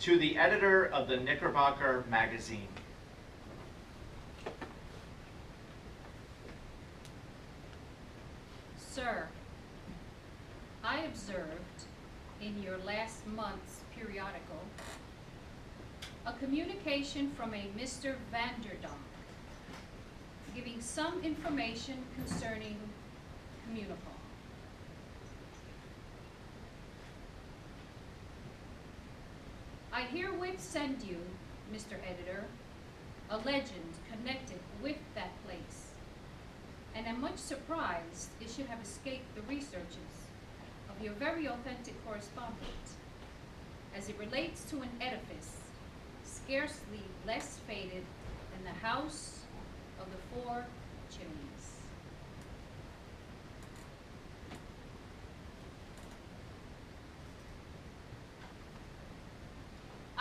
To the editor of the Knickerbocker magazine. Sir, I observed in your last month's periodical a communication from a Mr. Vanderdonk giving some information concerning Communipaw. I herewith send you, Mr. Editor, a legend connected with that place, and am much surprised it should have escaped the researches of your very authentic correspondent, as it relates to an edifice scarcely less faded than the House of the Four Chimneys.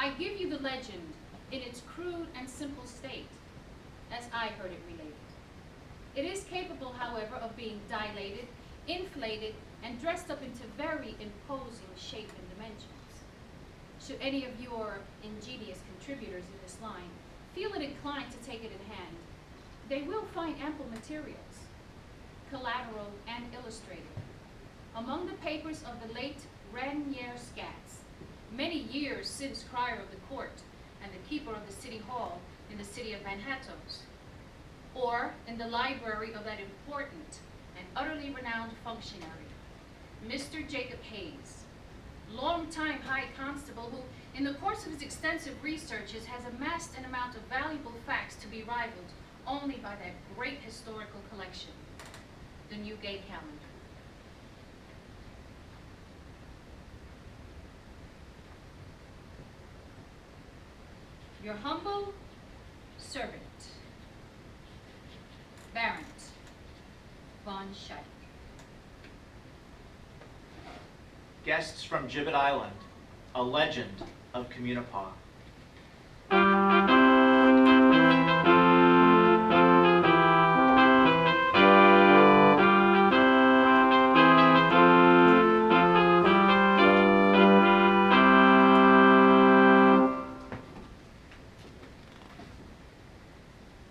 I give you the legend in its crude and simple state, as I heard it related. It is capable, however, of being dilated, inflated, and dressed up into very imposing shape and dimensions. Should any of your ingenious contributors in this line feel it inclined to take it in hand, they will find ample materials, collateral and illustrated, among the papers of the late Renier Scats, many years since crier of the court and the keeper of the city hall in the city of Manhattoes, or in the library of that important and utterly renowned functionary, Mr. Jacob Hayes, longtime High Constable, who, in the course of his extensive researches, has amassed an amount of valuable facts to be rivaled only by that great historical collection, the Newgate Calendar. Your humble servant, Barent von Schaik. Guests from Gibbet Island, a legend of Communipaw.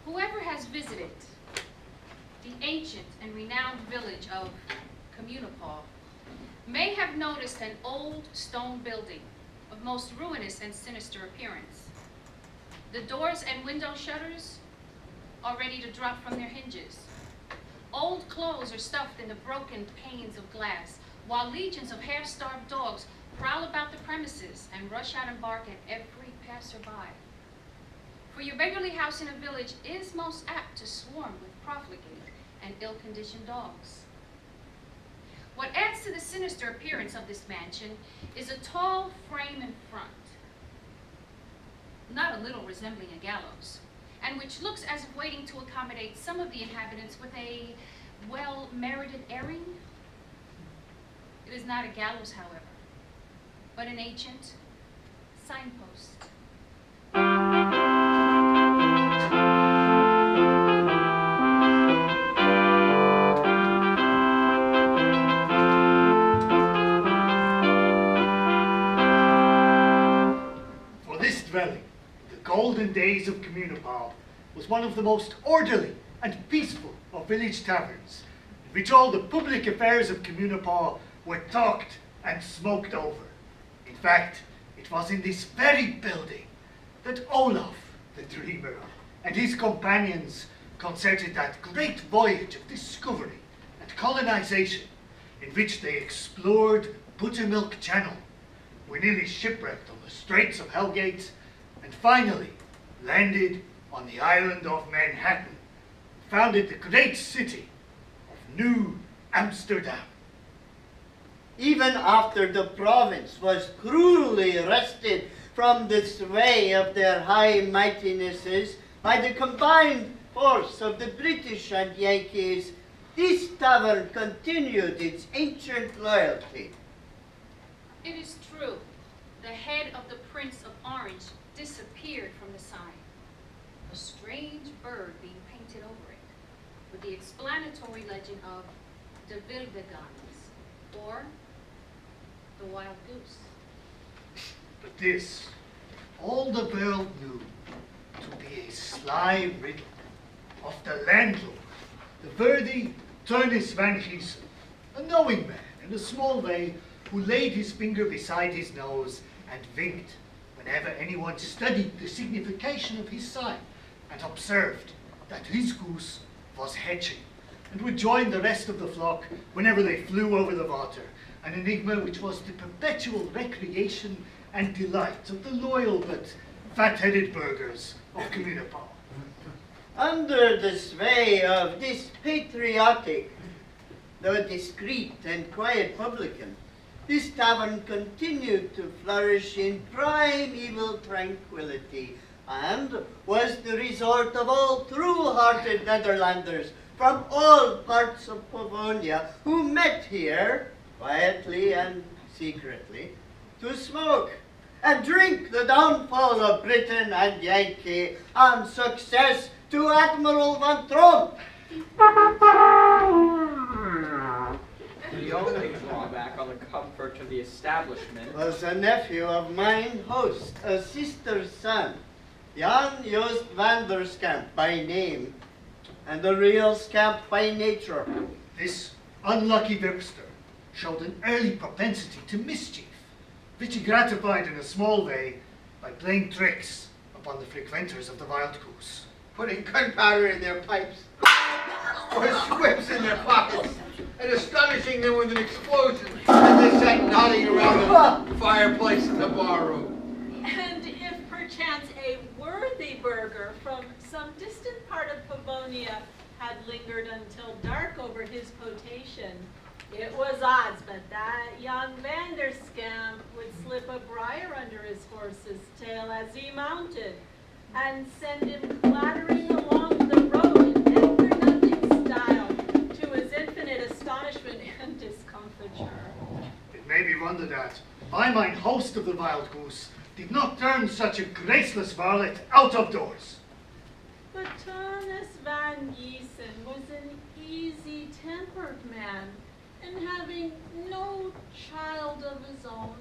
Whoever has visited the ancient and renowned village of Communipaw may have noticed an old stone building of most ruinous and sinister appearance. The doors and window shutters are ready to drop from their hinges. Old clothes are stuffed in the broken panes of glass, while legions of half-starved dogs prowl about the premises and rush out and bark at every passerby. For your beggarly house in a village is most apt to swarm with profligate and ill-conditioned dogs. What adds to the sinister appearance of this mansion is a tall frame in front, not a little resembling a gallows, and which looks as if waiting to accommodate some of the inhabitants with a well-merited airing. It is not a gallows, however, but an ancient signpost. Golden days of Communipaw was one of the most orderly and peaceful of village taverns, in which all the public affairs of Communipaw were talked and smoked over. In fact, it was in this very building that Olaf, the dreamer, and his companions concerted that great voyage of discovery and colonization, in which they explored Buttermilk Channel, were nearly shipwrecked on the Straits of Hellgate, and finally landed on the island of Manhattan, founded the great city of New Amsterdam. Even after the province was cruelly wrested from the sway of their high mightinesses by the combined force of the British and Yankees, this tavern continued its ancient loyalty. It is true, the head of the Prince of Orange disappeared from the sign, a strange bird being painted over it, with the explanatory legend of de Wildegaans, or the wild goose. But this, all the world knew to be a sly riddle of the landlord, the worthy Turnus van Giesen, a knowing man in a small way, who laid his finger beside his nose and winked whenever anyone studied the signification of his sign and observed that his goose was hatching, and would join the rest of the flock whenever they flew over the water, an enigma which was the perpetual recreation and delight of the loyal but fat-headed burghers of Communipaw. Under the sway of this patriotic, though discreet and quiet publican, this tavern continued to flourish in primeval tranquility, and was the resort of all true-hearted Netherlanders from all parts of Pavonia who met here, quietly and secretly, to smoke and drink the downfall of Britain and Yankee, and success to Admiral Van Tromp. The only drawback on the comfort of the establishment Was a nephew of mine host, a sister's son, Jan Joost van der Scamp by name, and a real scamp by nature. This unlucky Webster showed an early propensity to mischief, which he gratified in a small way by playing tricks upon the frequenters of the Wild Goose. Putting gunpowder in their pipes, or squibs in their pockets, and astonishing them with an explosion as they sat nodding around the fireplace in the barroom. And if perchance a worthy burgher from some distant part of Pavonia had lingered until dark over his potation, it was odds but that young Vanderskamp would slip a briar under his horse's tail as he mounted, and send him clattering along the road in neck-or-nothing style, to his infinite astonishment and discomfiture. It may be wondered at why mine host of the Wild Goose did not turn such a graceless varlet out of doors. But Turnus van Giesen was an easy-tempered man, and having no child of his own,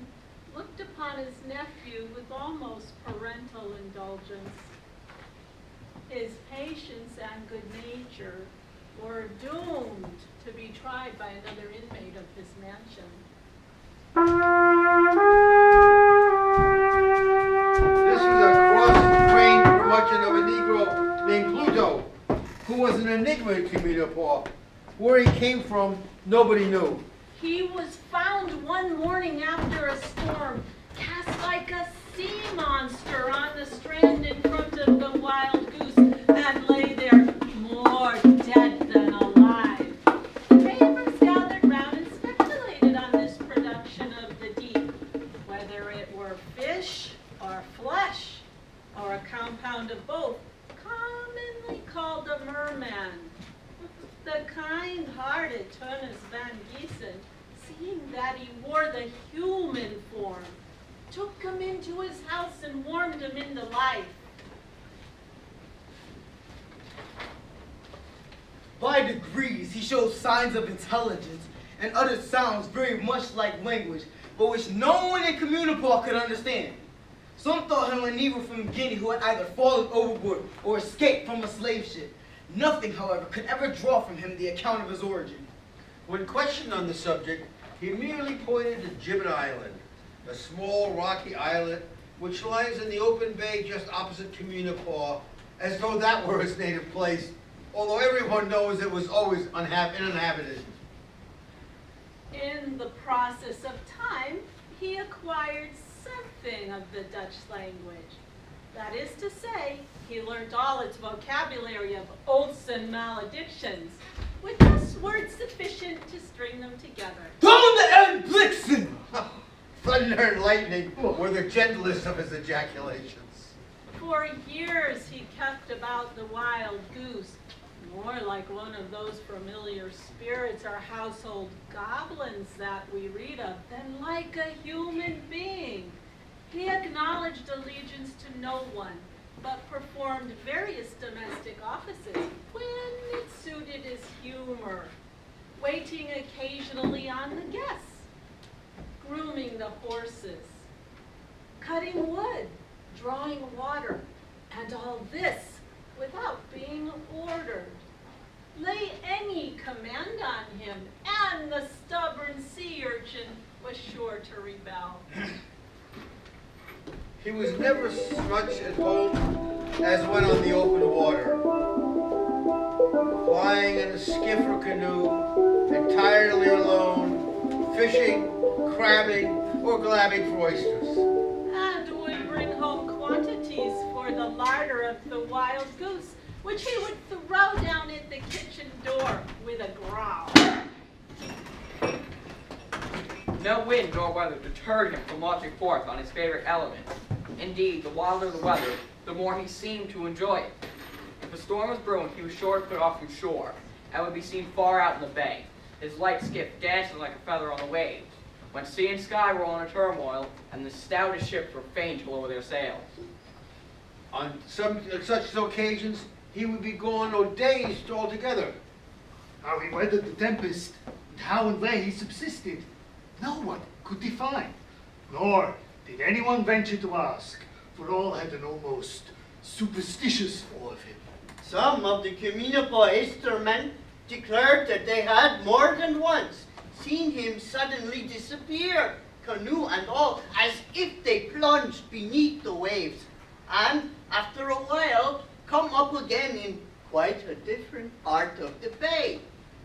looked upon his nephew with almost parental indulgence. His patience and good nature were doomed to be tried by another inmate of his mansion. This was a cross-grained curmudgeon of a Negro named Pluto, who was an enigma in Communipaw. Where he came from, nobody knew. He was found one morning after a storm, cast like a sea monster on the strand in front of the Wild Goose, and lay there more dead than alive. Neighbors gathered round and speculated on this production of the deep, whether it were fish or flesh, or a compound of both, commonly called a merman. The kind-hearted Turnus van Giesen, seeing that he wore the human form, took him into his house and warmed him into life. By degrees, he showed signs of intelligence and uttered sounds very much like language, but which no one in Communipaw could understand. Some thought him a Negro from Guinea who had either fallen overboard or escaped from a slave ship. Nothing, however, could ever draw from him the account of his origin. When questioned on the subject, he merely pointed to Gibbet Island, a small rocky islet which lies in the open bay just opposite Communipaw, as though that were his native place, although everyone knows it was always uninhabited. In the process of time, he acquired something of the Dutch language. That is to say, he learned all its vocabulary of oaths and maledictions, with just words sufficient to string them together. Donner and Blitzen! Thunder and lightning were the gentlest of his ejaculations. For years he kept about the wild goose, more like one of those familiar spirits or household goblins that we read of than like a human being. He acknowledged allegiance to no one, but performed various domestic offices when it suited his humor, waiting occasionally on the guests, grooming the horses, cutting wood, drawing water, and all this without being ordered. Lay any command on him, and the stubborn sea urchin was sure to rebel. He was never so much at home as when on the open water, lying in a skiff or canoe, entirely alone, fishing, crabbing, or glabbing for oysters. And would bring home quantities for the larder of the wild goose, which he would throw down at the kitchen door with a growl. No wind nor weather deterred him from launching forth on his favorite element. Indeed, the wilder the weather, the more he seemed to enjoy it. If a storm was brewing, he was sure to put off from shore, and would be seen far out in the bay, his light skiff dancing like a feather on the waves, when sea and sky were all in a turmoil, and the stoutest ships were fain to lower their sails. On such occasions, he would be gone days altogether. How he weathered the tempest, and how and where he subsisted, no one could define, nor did anyone venture to ask, for all had an almost superstitious awe of him. Some of the Communipaw Eastermen declared that they had more than once seen him suddenly disappear, canoe and all, as if they plunged beneath the waves, and after a while come up again in quite a different part of the bay.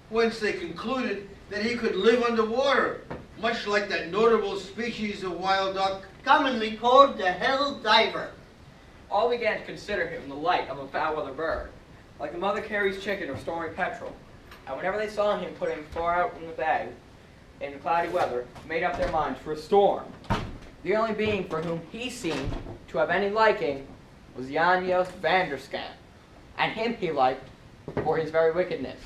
Whence they concluded that he could live underwater, much like that notable species of wild duck, Commonly called the hell diver. All began to consider him in the light of a foul-weather bird, like a mother carries chicken or stormy petrel, and whenever they saw him putting far out in the bay, in cloudy weather, made up their minds for a storm. The only being for whom he seemed to have any liking was Janjos Vanderskamp, and him he liked for his very wickedness.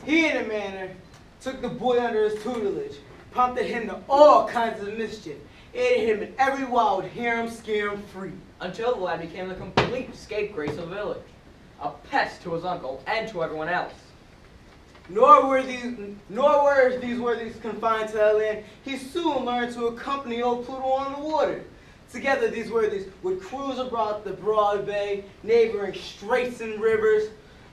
He, in a manner, took the boy under his tutelage, prompted him to all kinds of mischief, aided him in every wild harum-scarum freak. Until the lad became the complete scapegrace of the village, a pest to his uncle and to everyone else. Nor were these worthies confined to that land. He soon learned to accompany old Pluto on the water. Together these worthies would cruise abroad the broad bay, neighboring straits and rivers,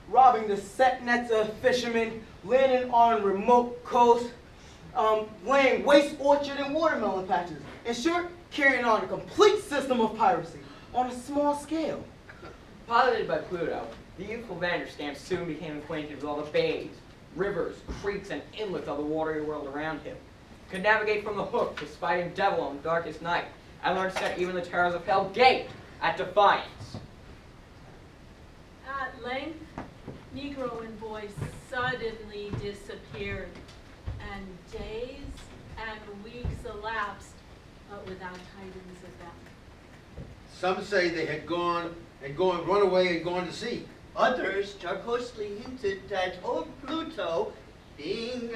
robbing the set nets of fishermen, landing on remote coasts, laying waste orchard and watermelon patches. In short, carrying on a complete system of piracy on a small scale. Piloted by Pluto, the youthful Vanderskamp soon became acquainted with all the bays, rivers, creeks, and inlets of the watery world around him. Could navigate from the Hook to Spiting Devil on the darkest night, and learned to set even the terrors of Hell Gate at defiance. At length, Negro and boy suddenly disappeared, and days and weeks elapsed, but without tidings of them. some say they had run away and gone to sea. Others jocosely hinted that old Pluto, being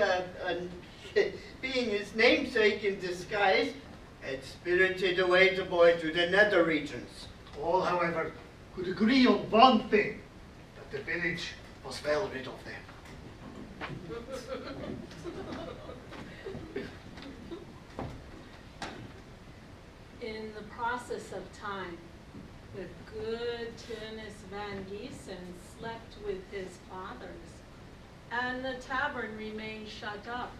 his namesake in disguise, had spirited away the boy to the nether regions. All, however, could agree on one thing, that the village was well rid of them. In the process of time, the good Tunis Van Giesen slept with his fathers, and the tavern remained shut up,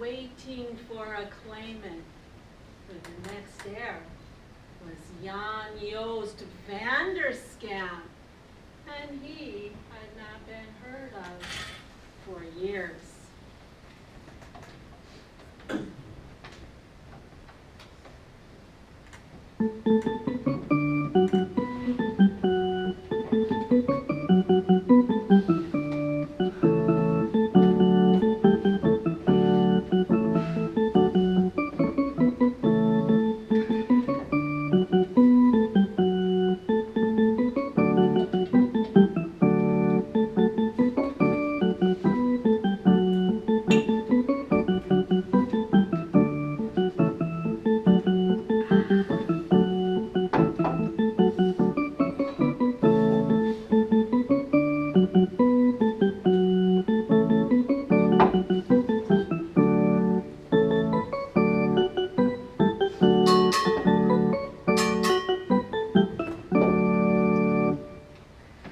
waiting for a claimant. But the next heir was Jan Joost van der Scamp, and he had not been heard of for years.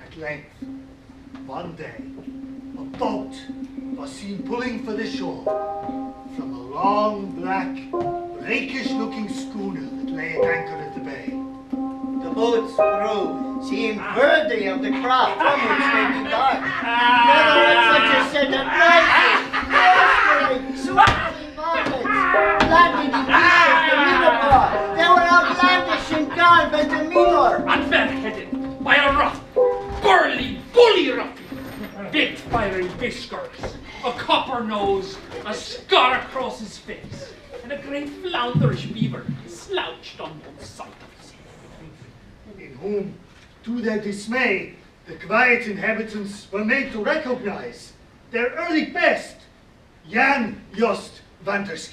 At length, one day, a boat was seen pulling for the shore from a long, black, rakish-looking schooner that lay at anchor at the bay. The boat's crew seemed worthy of the craft from which they depart. Never had such a set of blazing, blustering, swamping markets landed in east of Communipaw. They were outlandish in garb and demeanor. And bareheaded by a rough, burly, bully ruffian, with fiery whiskers, a copper nose, a scar across his face, and a great flounderish beaver slouched on one side of his head. In whom, to their dismay, the quiet inhabitants were made to recognize their early best, Jan Joost van der Scamp.